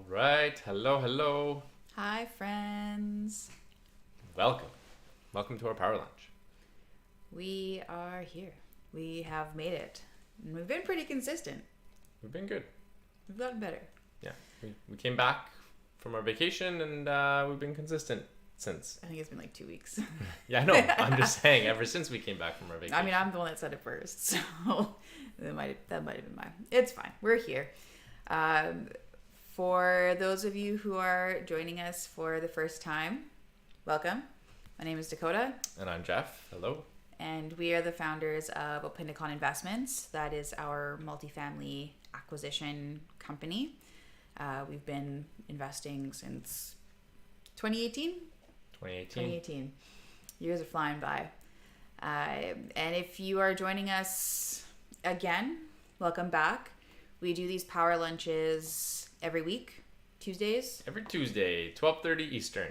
All right. Hello, hello. Hi, friends. Welcome. Welcome to our power lunch. We are here. We have made it. And we've been pretty consistent. We've been good. We've gotten better. Yeah. We came back from our vacation and we've been consistent since. I think it's been like 2 weeks. Yeah, I know. I'm just saying, ever since we came back from our vacation. I mean, I'm the one that said it first, so that might have been mine. It's fine. We're here. For those of you who are joining us for the first time, welcome. My name is Dakota. And I'm Jeff. Hello. And we are the founders of Opindicon Investments. That is our multifamily acquisition company. We've been investing since 2018? 2018. Years are flying by. And if you are joining us again, welcome back. We do these power lunches every week, Tuesdays. Every Tuesday, 12:30 Eastern.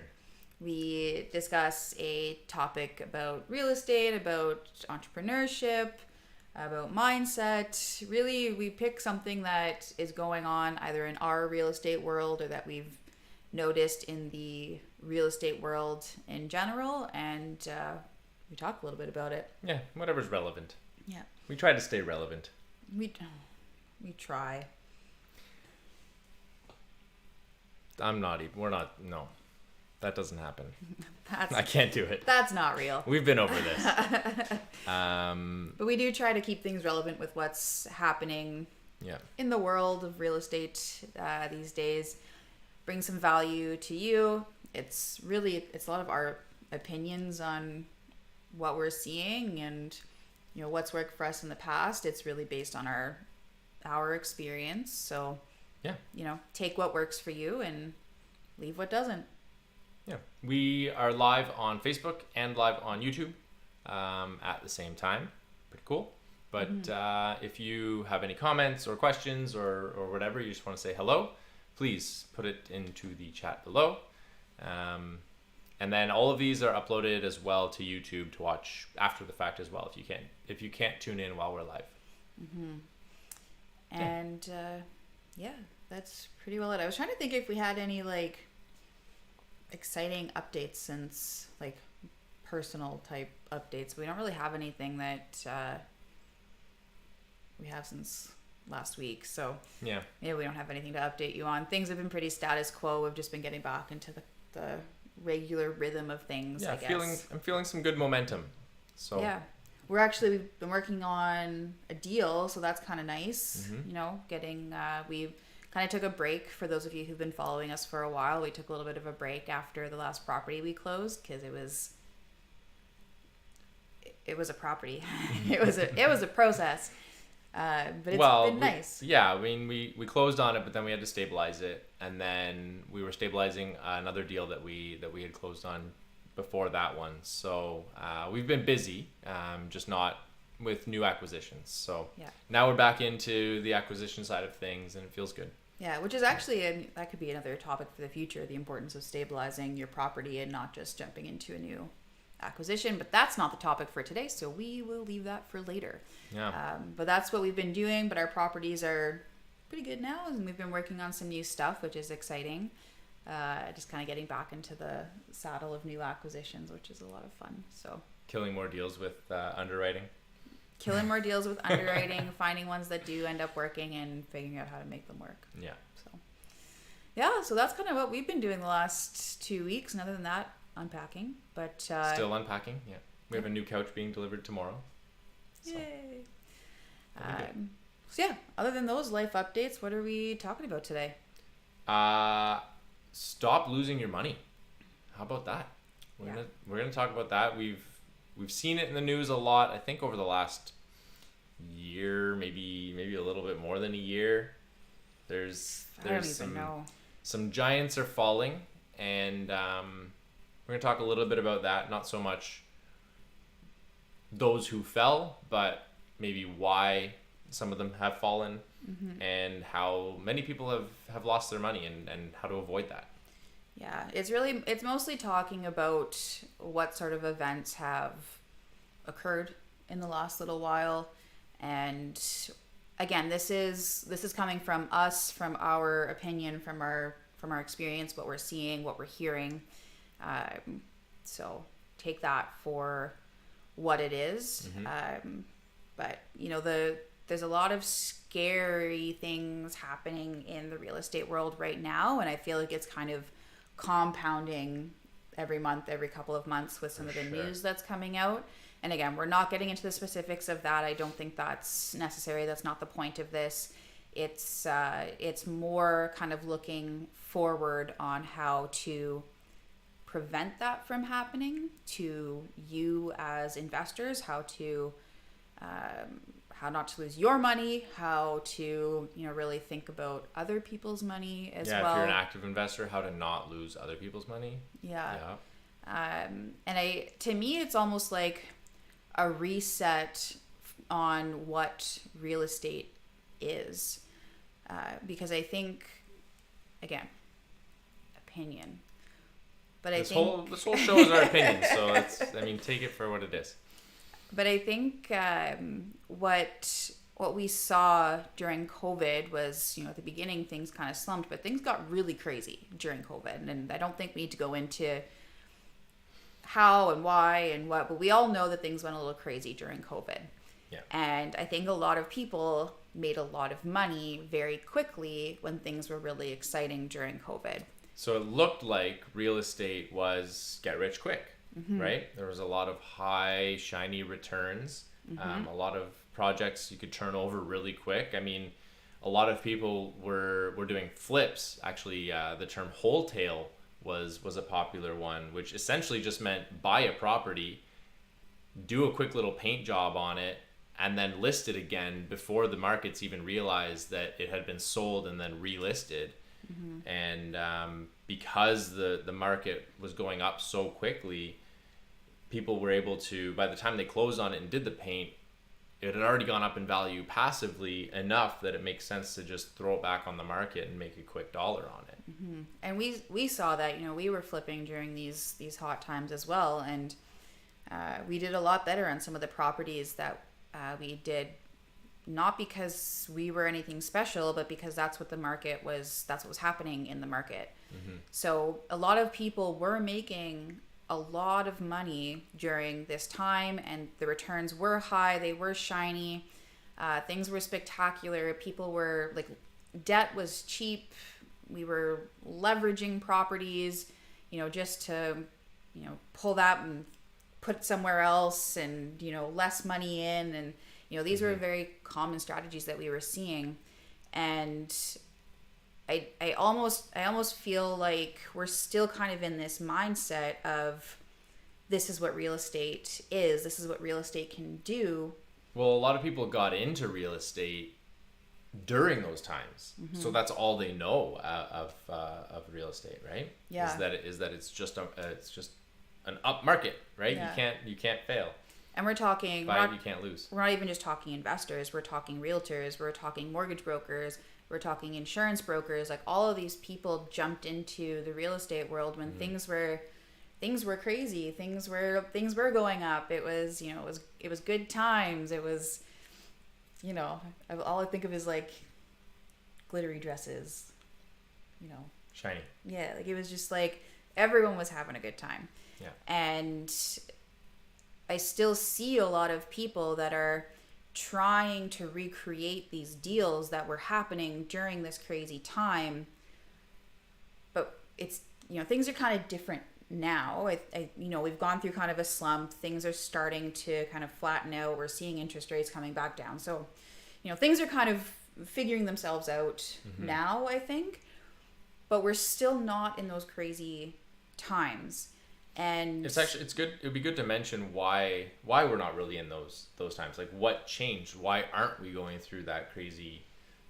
We discuss a topic about real estate, about entrepreneurship, about mindset. Really, we pick something that is going on either in our real estate world or that we've noticed in the real estate world in general, and we talk a little bit about it. Yeah, whatever's relevant. Yeah. We try to stay relevant. We try. We're not, no. That doesn't happen. That's I can't do it. That's not real. We've been over this. But we do try to keep things relevant with what's happening in the world of real estate these days. Bring some value to you. It's a lot of our opinions on what we're seeing and what's worked for us in the past. It's really based on our experience. So take what works for you and leave what doesn't. Yeah, we are live on Facebook and live on YouTube at the same time. Pretty cool. But if you have any comments or questions or whatever, you just want to say hello, please put it into the chat below. And then all of these are uploaded as well to YouTube to watch after the fact as well if you can't tune in while we're live. And that's pretty well it. I was trying to think if we had any exciting updates since personal type updates. We don't really have anything that we have since last week, so we don't have anything to update you on. Things have been pretty status quo. We've just been getting back into the regular rhythm of things. I guess I'm feeling some good momentum. So we've been working on a deal, so that's kind of nice. Getting we kind of took a break. For those of you who've been following us for a while, we took a little bit of a break after the last property we closed because it was a property. it was a process. But it's been nice. Yeah, I mean, we closed on it, but then we had to stabilize it, and then we were stabilizing another deal that we had closed on before that one. So we've been busy, just not with new acquisitions. So now we're back into the acquisition side of things, and it feels good. Yeah, which is actually that could be another topic for the future: the importance of stabilizing your property and not just jumping into a new acquisition. But that's not the topic for today, so we will leave that for later. But that's what we've been doing. But our properties are pretty good now, and we've been working on some new stuff, which is exciting. Just kind of getting back into the saddle of new acquisitions, which is a lot of fun. So killing more deals with underwriting. Killing more deals with underwriting, finding ones that do end up working, and figuring out how to make them work. So that's kind of what we've been doing the last 2 weeks. And other than that, unpacking. But still unpacking. Yeah, we have a new couch being delivered tomorrow. So. Yay! Other than those life updates, what are we talking about today? Stop losing your money. How about that? We're gonna talk about that. We've seen it in the news a lot. I think over the last year, maybe a little bit more than a year. There's some giants are falling, and we're gonna talk a little bit about that. Not so much those who fell, but maybe why some of them have fallen, and how many people have lost their money, and how to avoid that. Yeah, it's mostly talking about what sort of events have occurred in the last little while. And again, this is coming from us, from our opinion, from our our experience, what we're seeing, what we're hearing. So take that for what it is. But there's a lot of scary things happening in the real estate world right now, and I feel like it's kind of compounding every month, every couple of months with some of the news that's coming out. And again, we're not getting into the specifics of that. I don't think that's necessary. That's not the point of this. It's more kind of looking forward on how to prevent that from happening to you as investors, how not to lose your money, how to really think about other people's money as well. Yeah, if you're an active investor, how to not lose other people's money. Yeah. And to me, it's almost like a reset on what real estate is, because I think, again, opinion, but this whole show is our opinion, so take it for what it is. But I think what we saw during COVID was, at the beginning things kind of slumped, but things got really crazy during COVID, and I don't think we need to go into how and why and what, but we all know that things went a little crazy during COVID. Yeah. And I think a lot of people made a lot of money very quickly when things were really exciting during COVID. So it looked like real estate was get rich quick, right? There was a lot of high, shiny returns, a lot of projects you could turn over really quick. I mean, a lot of people were doing flips. Actually, the term wholesale was a popular one, which essentially just meant buy a property, do a quick little paint job on it, and then list it again before the markets even realized that it had been sold and then relisted. And because the market was going up so quickly, people were able to, by the time they closed on it and did the paint, it had already gone up in value passively enough that it makes sense to just throw it back on the market and make a quick dollar on it. And we saw that, we were flipping during these hot times as well, and we did a lot better on some of the properties that we did, not because we were anything special, but because that's what was happening in the market. So a lot of people were making a lot of money during this time, and the returns were high, they were shiny, things were spectacular, people were like, debt was cheap, we were leveraging properties, just to pull that and put it somewhere else, and less money in, and these were very common strategies that we were seeing. And I almost feel like we're still kind of in this mindset of, this is what real estate is, this is what real estate can do. Well, a lot of people got into real estate during those times, so that's all they know of real estate, right? Yeah. Is that it's just an up market, right? Yeah. You can't fail. And we're talking, you can't lose. We're not even just talking investors. We're talking realtors. We're talking mortgage brokers. We're talking insurance brokers. Like, all of these people jumped into the real estate world when things were crazy. Things were going up. It was, it was good times. It was, all I think of is like glittery dresses, shiny. Yeah, like it was just like everyone was having a good time. Yeah. And I still see a lot of people that are trying to recreate these deals that were happening during this crazy time, but it's, things are kind of different now. We've gone through kind of a slump. Things are starting to kind of flatten out. We're seeing interest rates coming back down. So, things are kind of figuring themselves out now, I think, but we're still not in those crazy times. And it's good. It would be good to mention why we're not really in those times. Like, what changed? Why aren't we going through that crazy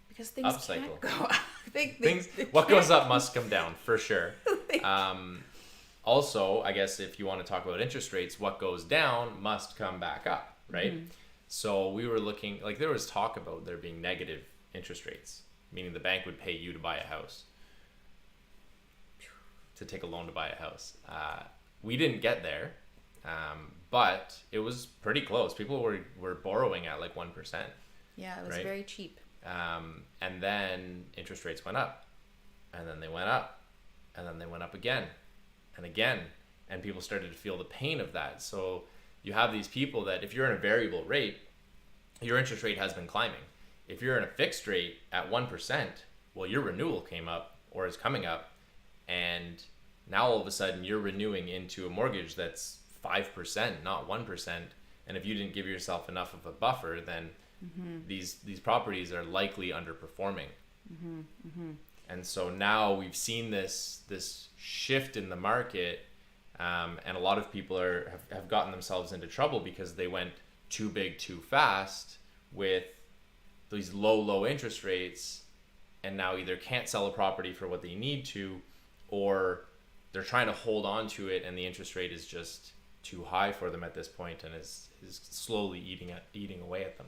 because things upcycle? Can't go up. Things what goes up must come down for sure. Also, I guess if you want to talk about interest rates, what goes down must come back up, right? So we were looking, like, there was talk about there being negative interest rates, meaning the bank would pay you to buy a house, to take a loan to buy a house. We didn't get there, but it was pretty close. People were borrowing at like 1%. Yeah, it was very cheap. And then interest rates went up, and then they went up, and then they went up again and again, and people started to feel the pain of that. So you have these people that if you're in a variable rate, your interest rate has been climbing. If you're in a fixed rate at 1%, well, your renewal came up or is coming up, and now all of a sudden you're renewing into a mortgage that's 5%, not 1%. And if you didn't give yourself enough of a buffer, then these properties are likely underperforming. And so now we've seen this shift in the market, and a lot of people have gotten themselves into trouble because they went too big too fast with these low interest rates, and now either can't sell a property for what they need to, or they're trying to hold on to it and the interest rate is just too high for them at this point and is slowly eating away at them.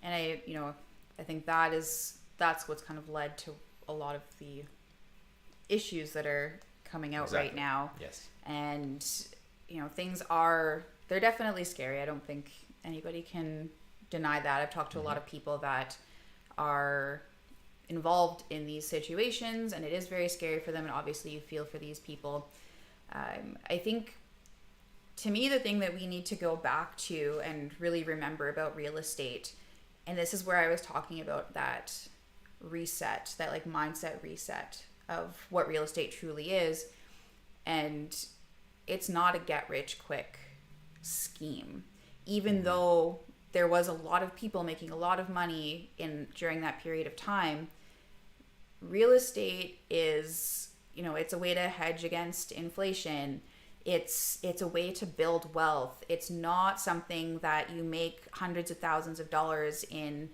And I think that's what's kind of led to a lot of the issues that are coming out right now. Yes. And they're definitely scary. I don't think anybody can deny that. I've talked to a lot of people that are involved in these situations, and it is very scary for them, and obviously you feel for these people. I think, to me, the thing that we need to go back to and really remember about real estate, and this is where I was talking about that reset, that like mindset reset of what real estate truly is, and it's not a get rich quick scheme. Even though there was a lot of people making a lot of money during that period of time, real estate is, it's a way to hedge against inflation. It's a way to build wealth. It's not something that you make hundreds of thousands of dollars in,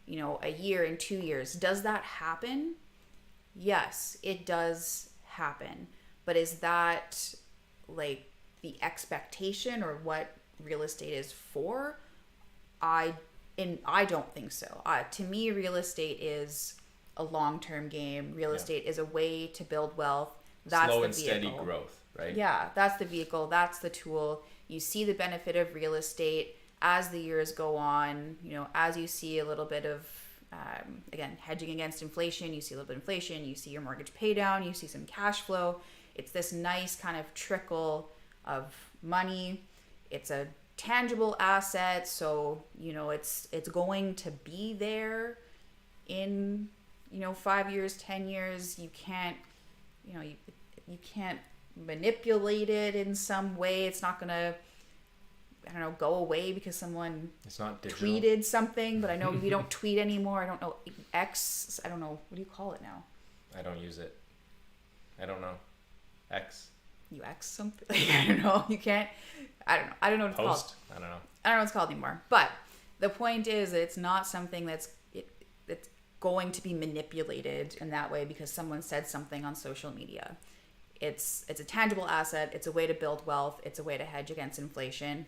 a year, in 2 years. Does that happen? Yes, it does happen. But is that like the expectation or what real estate is for? I don't think so. To me, real estate is a long-term game. Real estate is a way to build wealth. That's slow the and steady growth, right? Yeah, that's the vehicle. That's the tool. You see the benefit of real estate as the years go on. As you see a little bit of, again, hedging against inflation, you see a little bit of inflation, you see your mortgage pay down, you see some cash flow. It's this nice kind of trickle of money. It's a tangible asset, so it's going to be there in 5 years, 10 years. You can't you can't manipulate it in some way. It's not gonna go away because someone it's not digital. Tweeted something, but I know we don't tweet anymore. I don't know, X, I don't know, what do you call it now? I don't use it. I don't know. X. You X something? I don't know. You can't. I don't know what it's Post? called. I don't know. I don't know what it's called anymore. But the point is that it's not something that's going to be manipulated in that way because someone said something on social media. It's a tangible asset. It's a way to build wealth. It's a way to hedge against inflation.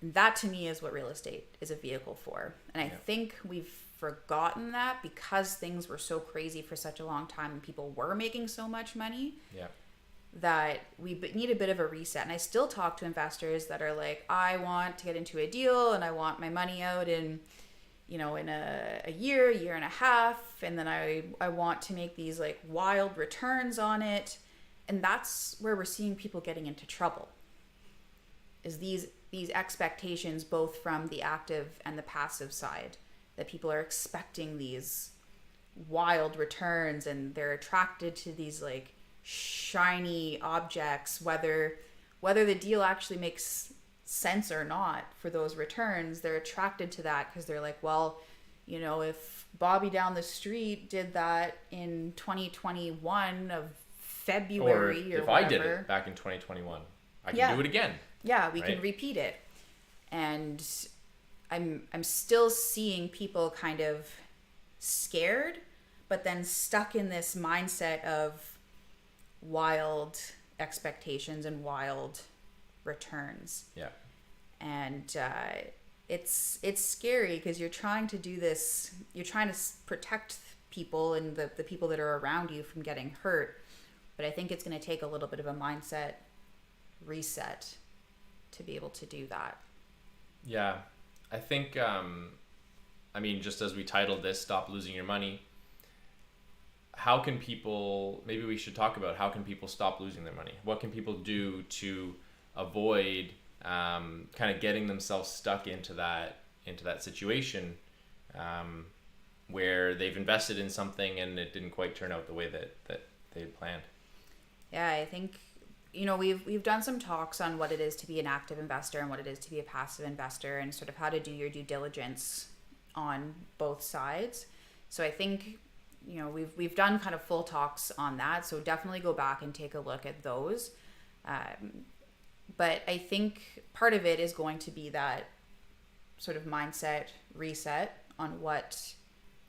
And that, to me, is what real estate is a vehicle for. And I think we've forgotten that because things were so crazy for such a long time and people were making so much money. Yeah. That we need a bit of a reset. And I still talk to investors that are like, I want to get into a deal and I want my money out in a year and a half, and then I want to make these like wild returns on it. And that's where we're seeing people getting into trouble, is these expectations both from the active and the passive side, that people are expecting these wild returns and they're attracted to these like shiny objects, whether the deal actually makes sense or not for those returns. They're attracted to that because they're like, well, if Bobby down the street did that in 2021 of February or if whatever, I did it back in 2021, I can do it again. Yeah, we can repeat it. And I'm still seeing people kind of scared, but then stuck in this mindset of wild expectations and wild returns. Yeah. And it's scary because you're trying to do this, you're trying to protect people and the people that are around you from getting hurt. But I think it's going to take a little bit of a mindset reset to be able to do that. Yeah. I think, just as we titled this, Stop Losing Your Money, how can people, maybe we should talk about how can people stop losing their money? What can people do to avoid kind of getting themselves stuck into that situation where they've invested in something and it didn't quite turn out the way that they had planned? Yeah, I think, we've done some talks on what it is to be an active investor and what it is to be a passive investor, and sort of how to do your due diligence on both sides. So I think, we've done kind of full talks on that. So definitely go back and take a look at those. But I think part of it is going to be that sort of mindset reset on what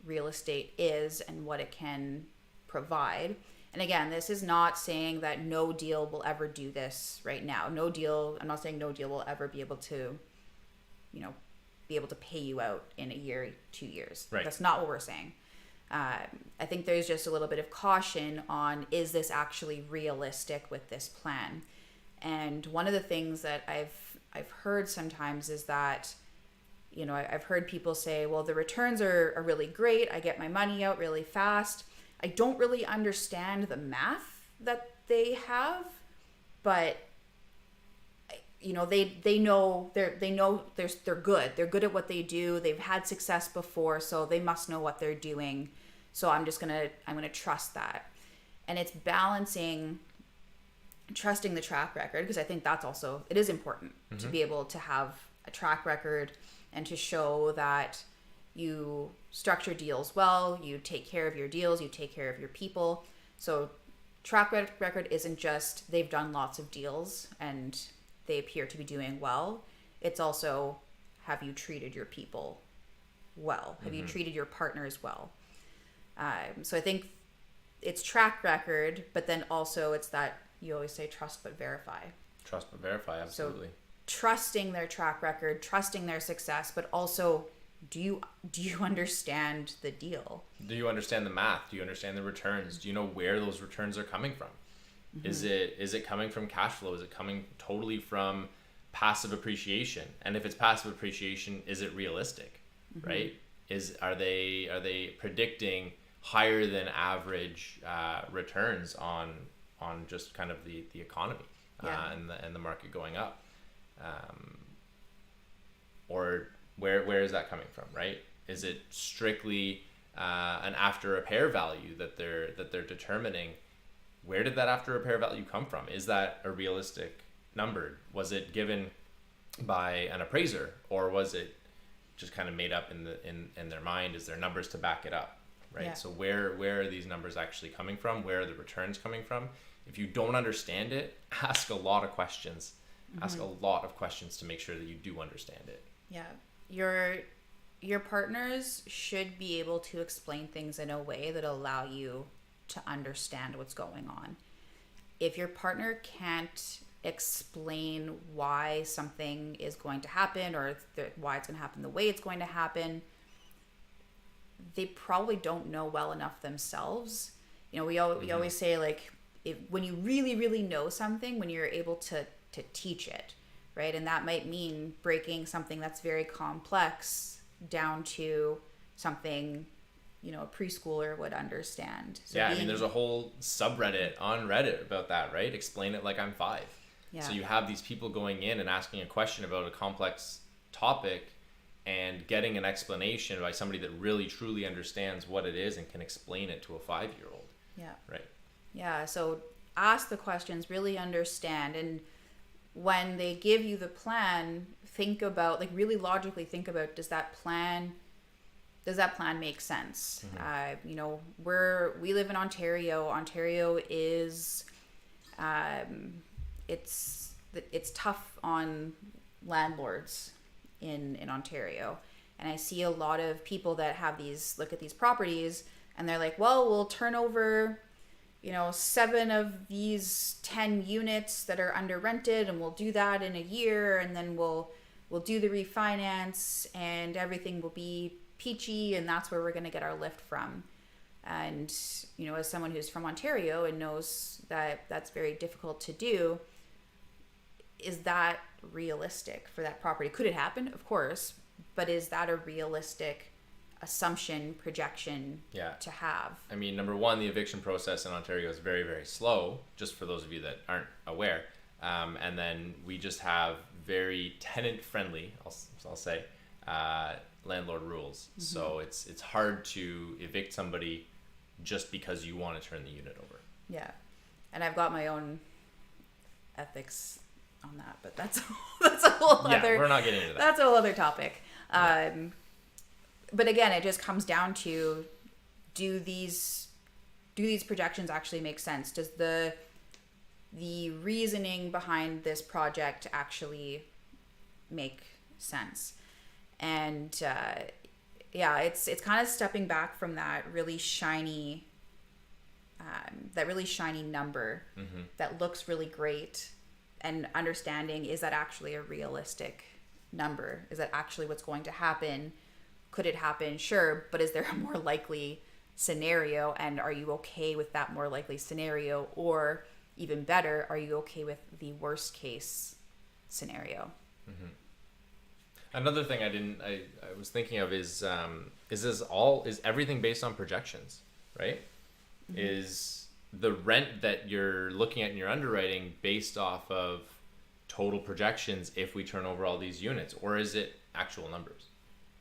real estate is and what it can provide. And again, this is not saying that no deal will ever do this right now. I'm not saying no deal will ever be able to, be able to pay you out in a year, 2 years. Right. That's not what we're saying. I think there's just a little bit of caution on, is this actually realistic with this plan? And one of the things that I've heard sometimes is that, I've heard people say, well, the returns are really great. I get my money out really fast. I don't really understand the math that they have, but they know they're good. They're good at what they do. They've had success before, so they must know what they're doing. So I'm gonna trust that. And it's balancing trusting the track record, because I think that's also, it is important to be able to have a track record and to show that you structure deals well, you take care of your deals, you take care of your people. So track record isn't just they've done lots of deals and they appear to be doing well. It's also, have you treated your people well? Have you treated your partners well? So I think it's track record, but then also it's that, you always say trust but verify. Trust but verify, absolutely. So trusting their track record, trusting their success, but also, do you understand the deal? Do you understand the math? Do you understand the returns? Do you know where those returns are coming from? Is it coming from cash flow? Is it coming totally from passive appreciation? And if it's passive appreciation, is it realistic? Right? Are they predicting higher than average returns on just kind of the economy and the market going up? Or where is that coming from, right? Is it strictly an after repair value that they're determining? Where did that after repair value come from? Is that a realistic number? Was it given by an appraiser, or was it just kind of made up in their mind? Is there numbers to back it up, right? Yeah. So where are these numbers actually coming from? Where are the returns coming from? If you don't understand it, ask a lot of questions. Ask a lot of questions to make sure that you do understand it. Yeah. Your partners should be able to explain things in a way that allow you to understand what's going on. If your partner can't explain why something is going to happen, or why it's going to happen the way it's going to happen, they probably don't know well enough themselves. We always say, like, when you really, really know something, when you're able to teach it, right? And that might mean breaking something that's very complex down to something, a preschooler would understand. So there's a whole subreddit on Reddit about that, right? Explain it like I'm 5. Yeah. So you have these people going in and asking a question about a complex topic and getting an explanation by somebody that really truly understands what it is and can explain it to a 5-year-old. Yeah. Right. Yeah. So ask the questions, really understand. And when they give you the plan, think about, like, really logically think about, does that plan make sense? We live in Ontario. Ontario is, it's tough on landlords in Ontario. And I see a lot of people that look at these properties and they're like, well, we'll turn over 7 of these 10 units that are under rented, and we'll do that in a year, and then we'll do the refinance and everything will be peachy, and that's where we're going to get our lift from. And as someone who's from Ontario and knows that that's very difficult to do, is that realistic for that property? Could it happen? Of course, but is that a realistic assumption projection to have. I mean, number one, the eviction process in Ontario is very, very slow, just for those of you that aren't aware. And then we just have very tenant friendly, I'll say, landlord rules. Mm-hmm. So it's hard to evict somebody just because you want to turn the unit over. Yeah. And I've got my own ethics on that, but that's a whole other... Yeah, we're not getting into that. That's a whole other topic. But again, it just comes down to, do these projections actually make sense? Does the reasoning behind this project actually make sense? And it's kind of stepping back from that really shiny number mm-hmm. that looks really great, and understanding, is that actually a realistic number? Is that actually what's going to happen? Could it happen? Sure, but is there a more likely scenario, and are you okay with that more likely scenario? Or even better, are you okay with the worst case scenario? Mm-hmm. Another thing I was thinking of is everything based on projections, right? Mm-hmm. Is the rent that you're looking at in your underwriting based off of total projections if we turn over all these units, or is it actual numbers,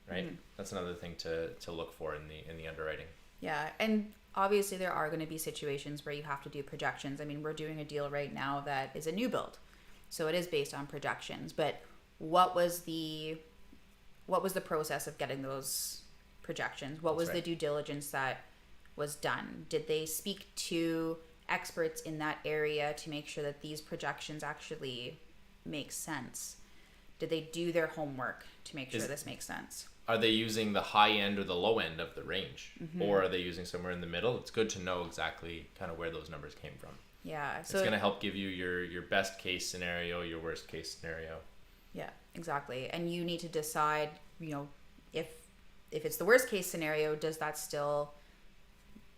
right? Mm-hmm. That's another thing to look for in the underwriting. Yeah, and obviously there are going to be situations where you have to do projections. I mean, we're doing a deal right now that is a new build, so it is based on projections. But what was the process of getting those projections? What was the due diligence that was done? Did they speak to experts in that area to make sure that these projections actually make sense? Did they do their homework to make sure this makes sense? Are they using the high end or the low end of the range? Mm-hmm. Or are they using somewhere in the middle? It's good to know exactly kind of where those numbers came from. Yeah. So it's going to help give you your best case scenario, your worst case scenario. Yeah, exactly. And you need to decide, if it's the worst case scenario, does that still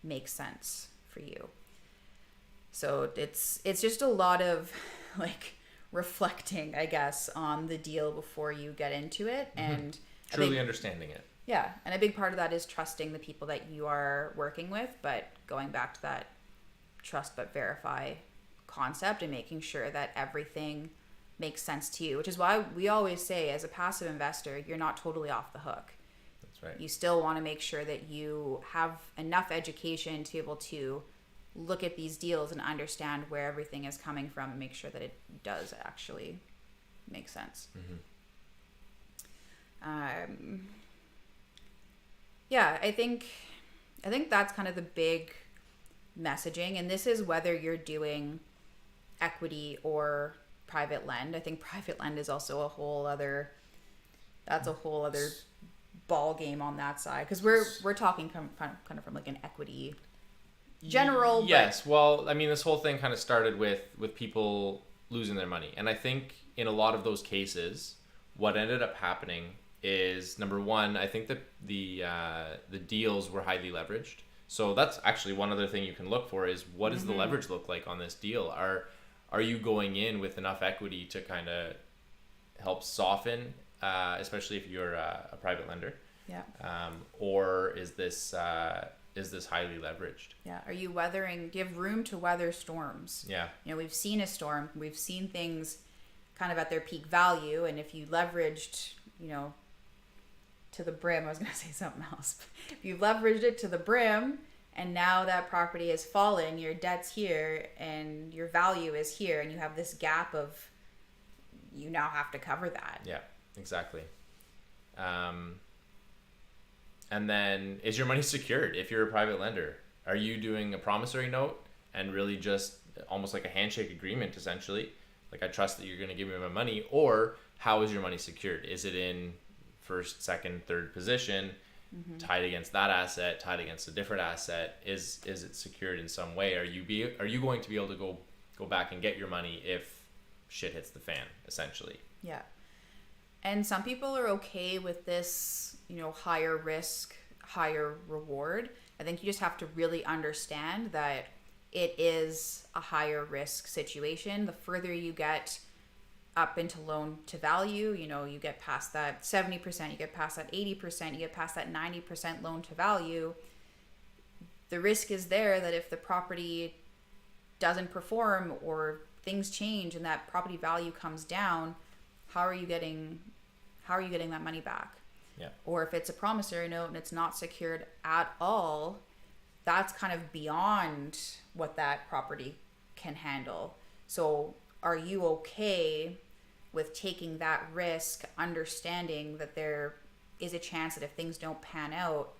make sense for you? So it's just a lot of reflecting, I guess, on the deal before you get into it. Mm-hmm. And truly understanding it. Yeah. And a big part of that is trusting the people that you are working with, but going back to that trust but verify concept and making sure that everything makes sense to you, which is why we always say, as a passive investor, you're not totally off the hook. That's right. You still want to make sure that you have enough education to be able to look at these deals and understand where everything is coming from and make sure that it does actually make sense. Mm-hmm. I think that's kind of the big messaging, and this is whether you're doing equity or private lend. I think private lend is also a whole other ball game on that side, because we're talking kind of from an equity general. Yes. Well, I mean, this whole thing kind of started with people losing their money, and I think in a lot of those cases, what ended up happening is, number one, I think that the deals were highly leveraged. So that's actually one other thing you can look for, is what does mm-hmm. the leverage look like on this deal? Are you going in with enough equity to kind of help soften, especially if you're a private lender? Yeah. Or is this highly leveraged? Yeah. Are you weathering? Do you have room to weather storms? Yeah. We've seen a storm. We've seen things kind of at their peak value, and if you leveraged, to the brim, I was going to say something else. If you've leveraged it to the brim, and now that property has fallen, your debt's here and your value is here, and you have this gap of, you now have to cover that. Yeah, exactly. And then, is your money secured? If you're a private lender, are you doing a promissory note and really just almost like a handshake agreement, essentially? Like, I trust that you're going to give me my money, or how is your money secured? Is it in first, second, third position, mm-hmm. tied against that asset, tied against a different asset? Is it secured in some way? Are you going to be able to go back and get your money if shit hits the fan, essentially? Yeah. And some people are okay with this, higher risk, higher reward. I think you just have to really understand that it is a higher risk situation. The further you get up into loan to value. You know, you get past that 70%, you get past that 80%, you get past that 90% loan to value. The risk is there that if the property doesn't perform or things change and that property value comes down, how are you getting that money back? Yeah. Or if it's a promissory note and it's not secured at all, that's kind of beyond what that property can handle. So are you okay with taking that risk, understanding that there is a chance that if things don't pan out,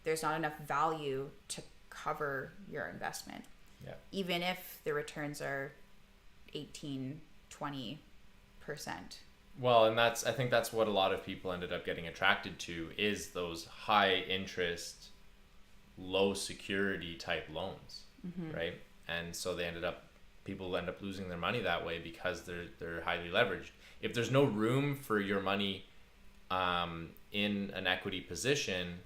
there's not enough value to cover your investment? Yeah. Even if the returns are 18, 20%. Well, and I think that's what a lot of people ended up getting attracted to, is those high interest, low security type loans, right? And so people end up losing their money that way because they're highly leveraged. If there's no room for your money in an equity position,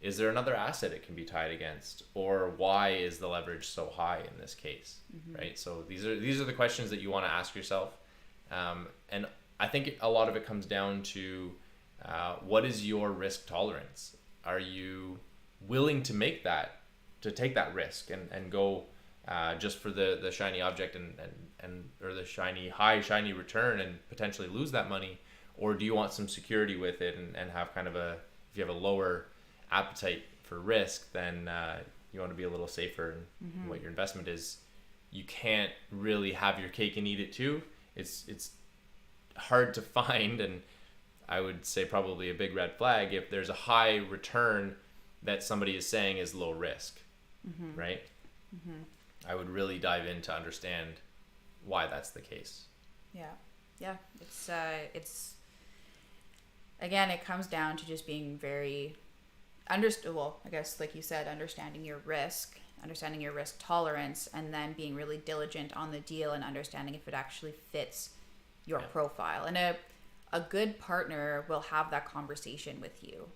is there another asset it can be tied against, or why is the leverage so high in this case, right? So these are the questions that you want to ask yourself, and I think a lot of it comes down to what is your risk tolerance? Are you willing to take that risk and go just for the shiny object and or the shiny return and potentially lose that money? Or do you want some security with it and have kind of if you have a lower appetite for risk, then you want to be a little safer in what your investment is. You can't really have your cake and eat it too. It's hard to find, and I would say probably a big red flag if there's a high return that somebody is saying is low risk, right? I would really dive in to understand why that's the case. Yeah. It's again, it comes down to just being very I guess like you said, understanding your risk tolerance, and then being really diligent on the deal and understanding if it actually fits your profile. And a good partner will have that conversation with you.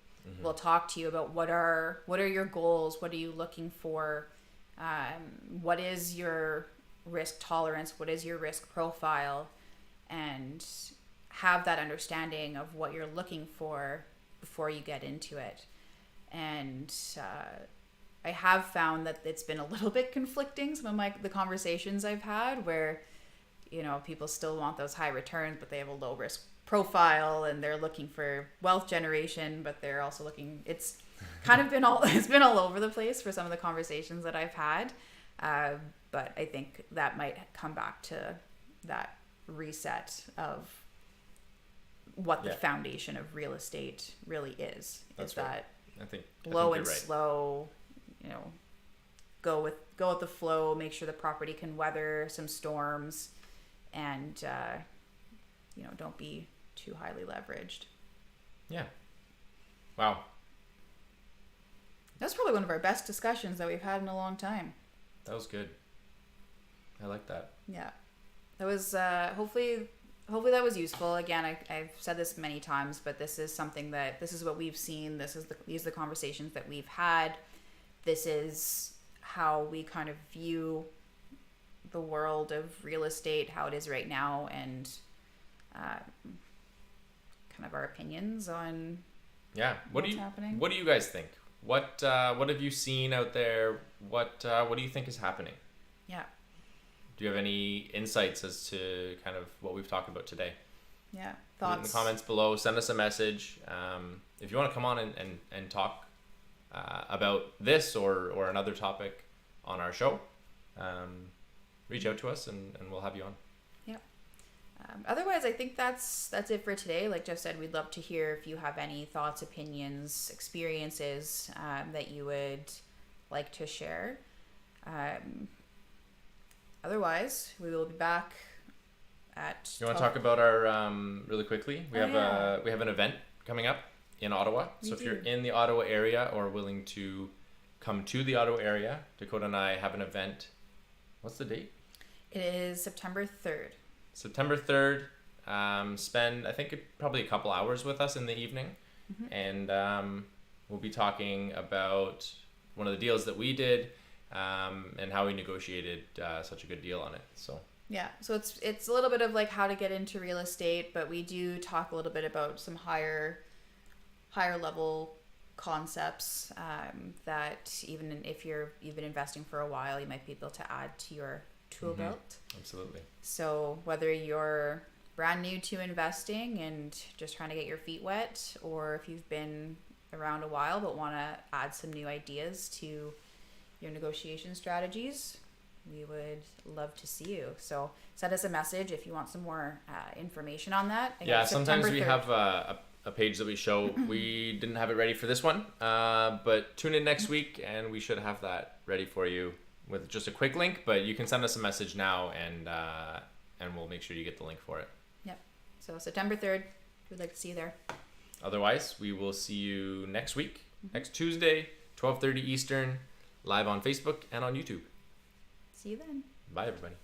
We'll talk to you about what are your goals, what are you looking for, what is your risk tolerance, what is your risk profile, and have that understanding of what you're looking for before you get into it. And I have found that it's been a little bit conflicting, some of the conversations I've had, where people still want those high returns, but they have a low risk profile and they're looking for wealth generation, but they're also it's kind of been it's been all over the place for some of the conversations that I've had. But I think that might come back to that reset of what the foundation of real estate really is. That's is right. That I think low and slow, go with the flow, make sure the property can weather some storms, and don't be too highly leveraged. Yeah. Wow. That's probably one of our best discussions that we've had in a long time. That was good. I like that. Yeah. That was hopefully that was useful. Again, I've said this many times, but this is what we've seen. These are the conversations that we've had. This is how we kind of view the world of real estate, how it is right now, and kind of our opinions on what's happening. What do you guys think? What have you seen out there? What do you think is happening? Yeah. Do you have any insights as to kind of what we've talked about today? Yeah. Thoughts? Put it in the comments below. Send us a message. If you want to come on and talk about this or another topic on our show, reach out to us and we'll have you on. Yeah. Otherwise, I think that's it for today. Like Jeff said, we'd love to hear if you have any thoughts, opinions, experiences that you would like to share. Otherwise, we will be back at. You want to talk about our really quickly? We have an event coming up in Ottawa. So if you're in the Ottawa area or willing to come to the Ottawa area, Dakota and I have an event. What's the date? It is September 3rd. September 3rd. Spend, I think, probably a couple hours with us in the evening. And we'll be talking about one of the deals that we did and how we negotiated such a good deal on it. So Yeah, so it's a little bit of like how to get into real estate, but we do talk a little bit about some higher level concepts that even if you've been investing for a while, you might be able to add to your tool belt. Absolutely. So whether you're brand new to investing and just trying to get your feet wet, or if you've been around a while but want to add some new ideas to your negotiation strategies, we would love to see you. So send us a message if you want some more information on that. Again, sometimes we have a page that we show. We didn't have it ready for this one, but tune in next week and we should have that ready for you with just a quick link. But you can send us a message now and we'll make sure you get the link for it. Yep. So September 3rd, we'd like to see you there. Otherwise, we will see you next week, next Tuesday, 12:30 Eastern, live on Facebook and on YouTube. See you then. Bye, everybody.